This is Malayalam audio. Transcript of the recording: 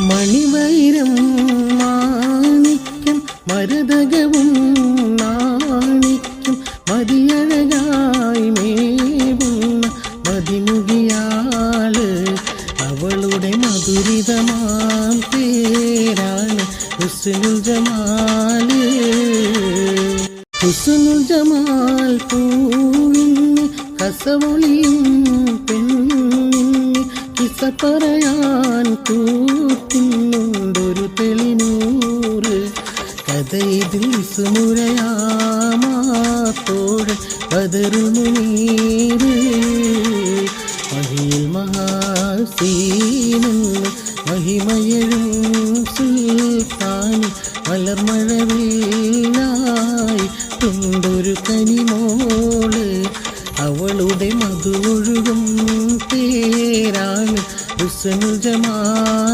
മണിവൈരം മാണിക്യം മരതകവും നാണിക്യം മതിയഴകായി മേവുന്ന മതിമുകിയാള് അവളുടെ മധുരിതമാം പേരാണ് ഹുസ്നുൽ ജമാല്. ഹുസ്നുൽ ജമാൽ പൂവിന് കസവൊളിയും പെണ്ണിന് കിസ പറയാൻ കൂട്ടിനുണ്ടൊരു തെളിനൂറ്. കഥയിതിൽ സുമുരയാമാത്തോഴൻ ബദറുൽ മുനീറ്. മഹിയിൽ മഹാസീനെന്ന് മഹിമയഴും സുൽത്താനി മലർമഴവില്ലായി തുണ്ടൊരു കനിമോള് അവളുടെ മധുവൊഴുകും പേരാണ് ഹുസ്നുൽ ജമാൽ.